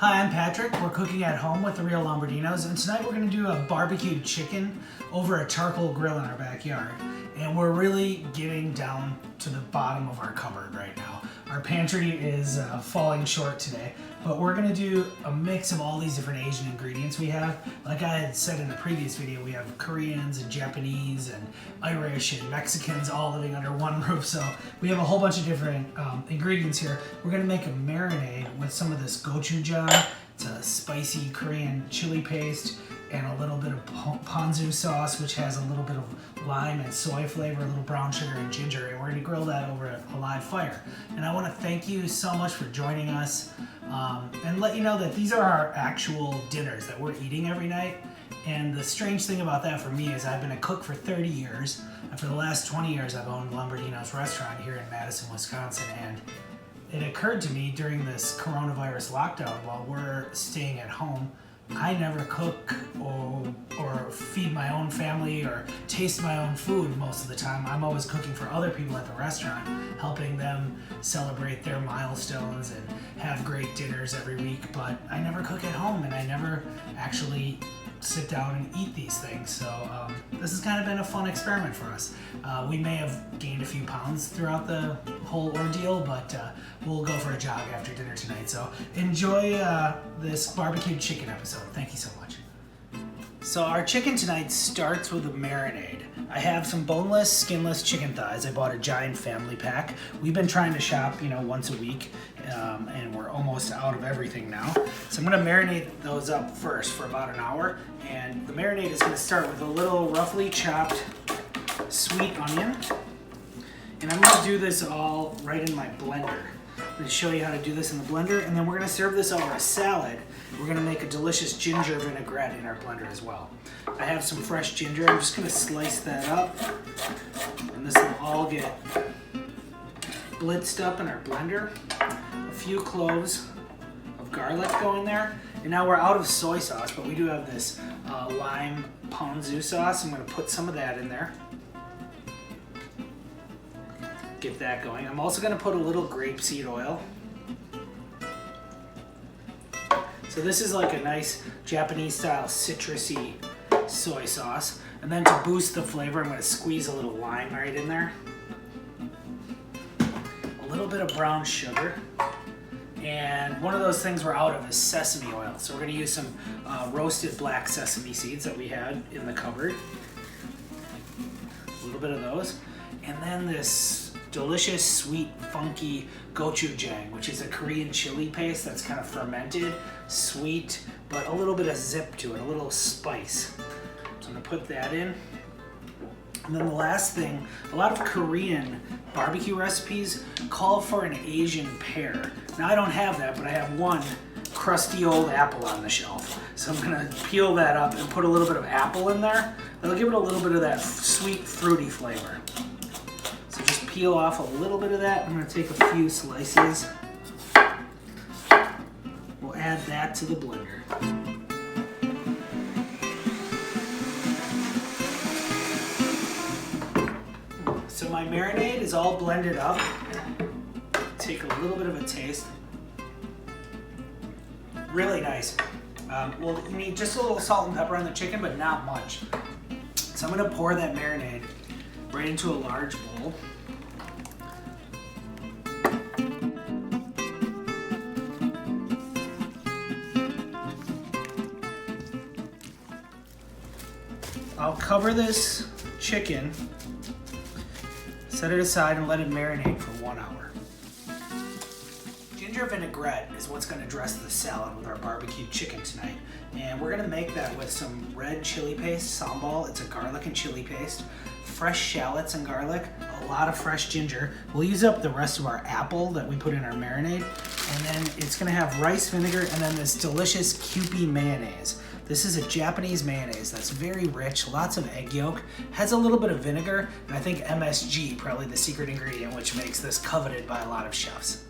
Hi, I'm Patrick. We're cooking at home with the real Lombardinos, and tonight we're going to do a barbecued chicken over a charcoal grill in our backyard. And we're really getting down to the bottom of our cupboard right now. Our pantry is falling short today, but we're going to do a mix of all these different Asian ingredients we have. Like I had said in the previous video, we have Koreans and Japanese and Irish and Mexicans all living under one roof, so we have a whole bunch of different ingredients here. We're going to make a marinade with some of this gochujang. It's a spicy Korean chili paste and a little bit of ponzu sauce, which has a little bit of lime and soy flavor, a little brown sugar and ginger, and we're going to grill that over a live fire. And I want to thank you so much for joining us and let you know that these are our actual dinners that we're eating every night. And the strange thing about that for me is I've been a cook for 30 years, and for the last 20 years I've owned Lombardino's restaurant here in Madison, Wisconsin, and it occurred to me during this coronavirus lockdown while we're staying at home, I never cook or feed my own family or taste my own food most of the time. I'm always cooking for other people at the restaurant, helping them celebrate their milestones and have great dinners every week, but I never cook at home and I never actually sit down and eat these things. So this has kind of been a fun experiment for us. We may have gained a few pounds throughout the whole ordeal, but we'll go for a jog after dinner tonight. So enjoy this barbecued chicken episode. Thank you so much. So our chicken tonight starts with a marinade. I have some boneless, skinless chicken thighs. I bought a giant family pack. We've been trying to shop, once a week, and we're almost out of everything now. So I'm gonna marinate those up first for about an hour, and the marinade is gonna start with a little roughly chopped sweet onion. And I'm gonna do this all right in my blender. I'm gonna show you how to do this in the blender, and then we're gonna serve this over a salad. We're gonna make a delicious ginger vinaigrette in our blender as well. I have some fresh ginger. I'm just gonna slice that up, and this will all get blitzed up in our blender. A few cloves of garlic go in there, and now we're out of soy sauce, but we do have this lime ponzu sauce. I'm gonna put some of that in there. Get that going. I'm also gonna put a little grapeseed oil. So this is like a nice Japanese style citrusy soy sauce. And then to boost the flavor, I'm gonna squeeze a little lime right in there. A little bit of brown sugar. And one of those things we're out of is sesame oil. So we're gonna use some roasted black sesame seeds that we had in the cupboard. A little bit of those. And then this delicious, sweet, funky gochujang, which is a Korean chili paste that's kind of fermented, sweet, but a little bit of zip to it, a little spice. So I'm gonna put that in. And then the last thing, a lot of Korean barbecue recipes call for an Asian pear. Now I don't have that, but I have one crusty old apple on the shelf. So I'm gonna peel that up and put a little bit of apple in there. That'll give it a little bit of that sweet, fruity flavor. Peel off a little bit of that. I'm going to take a few slices. We'll add that to the blender. So my marinade is all blended up. Take a little bit of a taste. Really nice. Well, you need just a little salt and pepper on the chicken, but not much. So I'm going to pour that marinade right into a large bowl. I'll cover this chicken, set it aside, and let it marinate for 1 hour. Ginger vinaigrette is what's going to dress the salad with our barbecued chicken tonight. And we're going to make that with some red chili paste, sambal. It's a garlic and chili paste, fresh shallots and garlic, a lot of fresh ginger. We'll use up the rest of our apple that we put in our marinade. And then it's going to have rice vinegar and then this delicious KEWPIE mayonnaise. This is a Japanese mayonnaise that's very rich, lots of egg yolk, has a little bit of vinegar, and I think MSG, probably the secret ingredient, which makes this coveted by a lot of chefs.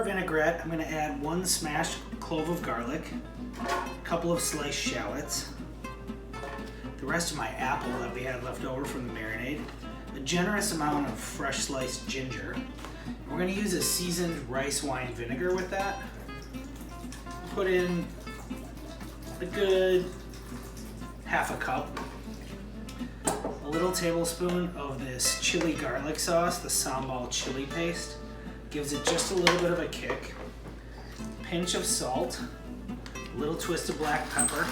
our vinaigrette, I'm going to add 1 smashed clove of garlic, a couple of sliced shallots, the rest of my apple that we had left over from the marinade, a generous amount of fresh sliced ginger. We're going to use a seasoned rice wine vinegar with that. Put in a good half a cup. A little tablespoon of this chili garlic sauce, the sambal chili paste. Gives it just a little bit of a kick. Pinch of salt, a little twist of black pepper,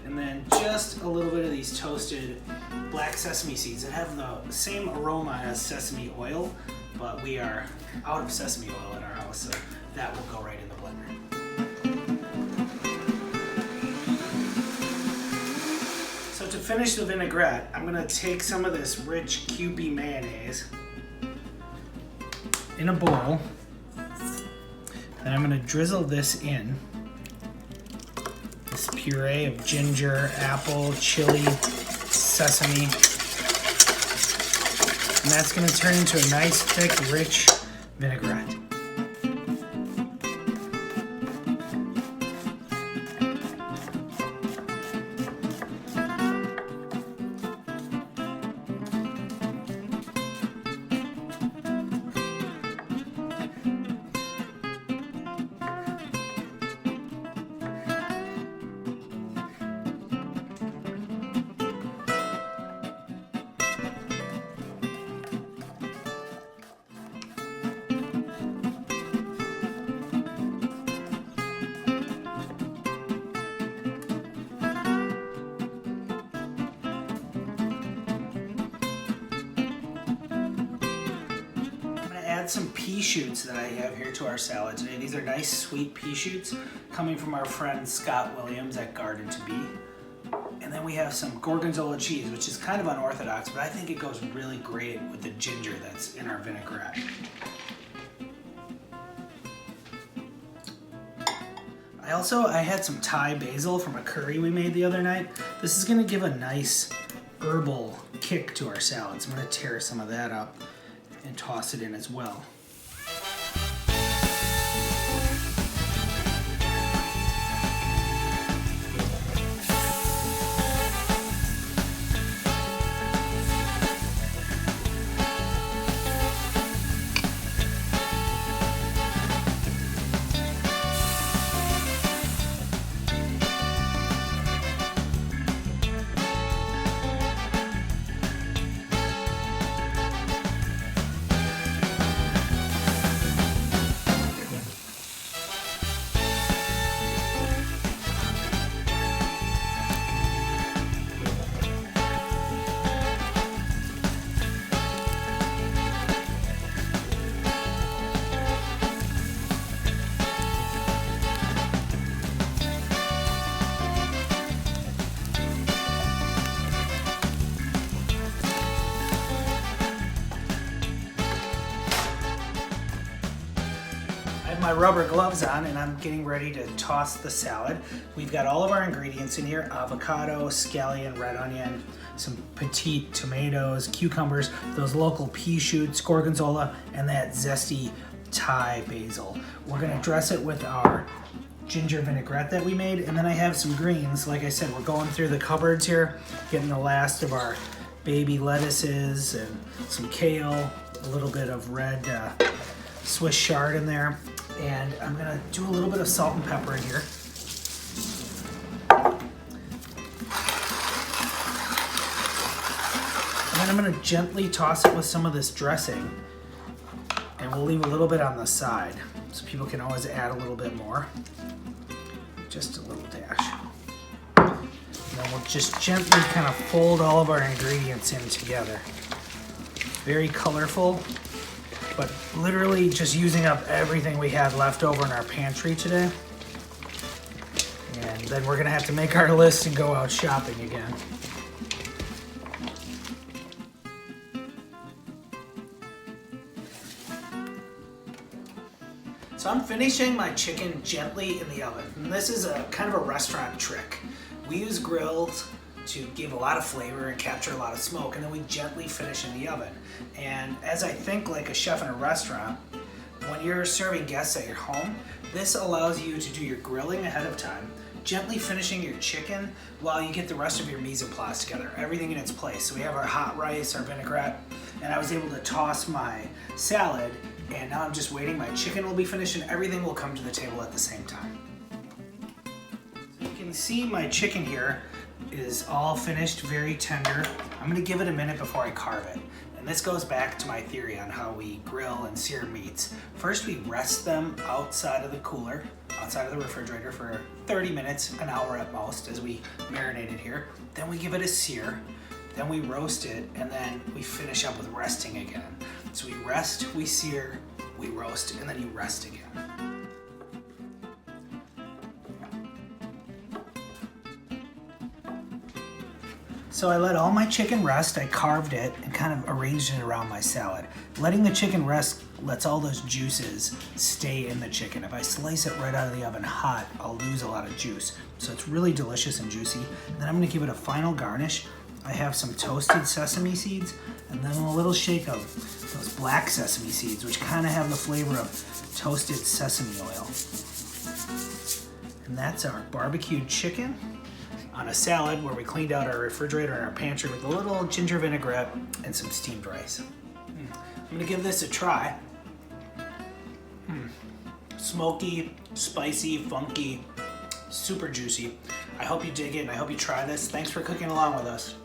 and then just a little bit of these toasted black sesame seeds that have the same aroma as sesame oil, but we are out of sesame oil in our house, so that will go right in the blender. So to finish the vinaigrette, I'm going to take some of this rich KEWPIE mayonnaise in a bowl, and I'm going to drizzle this in. This puree of ginger, apple, chili, sesame, and that's going to turn into a nice, thick, rich vinaigrette. Add some pea shoots that I have here to our salad today. These are nice sweet pea shoots coming from our friend Scott Williams at Garden to Be. And then we have some gorgonzola cheese, which is kind of unorthodox, but I think it goes really great with the ginger that's in our vinaigrette. I had some Thai basil from a curry we made the other night. This is going to give a nice herbal kick to our salad, so I'm going to tear some of that up and toss it in as well. My rubber gloves on and I'm getting ready to toss the salad. We've got all of our ingredients in here: avocado, scallion, red onion, some petite tomatoes, cucumbers, those local pea shoots, gorgonzola, and that zesty Thai basil. We're gonna dress it with our ginger vinaigrette that we made, and then I have some greens. Like I said, we're going through the cupboards here, getting the last of our baby lettuces and some kale, a little bit of red Swiss chard in there. And I'm gonna do a little bit of salt and pepper in here. And then I'm gonna gently toss it with some of this dressing. And we'll leave a little bit on the side, so people can always add a little bit more. Just a little dash. And then we'll just gently kind of fold all of our ingredients in together. Very colorful, but literally just using up everything we had left over in our pantry today. And then we're gonna have to make our list and go out shopping again. So I'm finishing my chicken gently in the oven. And this is a kind of a restaurant trick. We use grills to give a lot of flavor and capture a lot of smoke, and then we gently finish in the oven. And as I think like a chef in a restaurant, when you're serving guests at your home, this allows you to do your grilling ahead of time, gently finishing your chicken while you get the rest of your mise en place together, everything in its place. So we have our hot rice, our vinaigrette, and I was able to toss my salad, and now I'm just waiting. My chicken will be finished and everything will come to the table at the same time. So you can see my chicken here is all finished, very tender. I'm gonna give it a minute before I carve it. And this goes back to my theory on how we grill and sear meats. First, we rest them outside of the cooler, outside of the refrigerator for 30 minutes, an hour at most, as we marinate it here. Then we give it a sear, then we roast it, and then we finish up with resting again. So we rest, we sear, we roast, and then you rest again. So I let all my chicken rest, I carved it, and kind of arranged it around my salad. Letting the chicken rest lets all those juices stay in the chicken. If I slice it right out of the oven hot, I'll lose a lot of juice. So it's really delicious and juicy. And then I'm gonna give it a final garnish. I have some toasted sesame seeds, and then a little shake of those black sesame seeds, which kind of have the flavor of toasted sesame oil. And that's our barbecued chicken on a salad where we cleaned out our refrigerator and our pantry with a little ginger vinaigrette and some steamed rice. I'm gonna give this a try. Smoky, spicy, funky, super juicy. I hope you dig it and I hope you try this. Thanks for cooking along with us.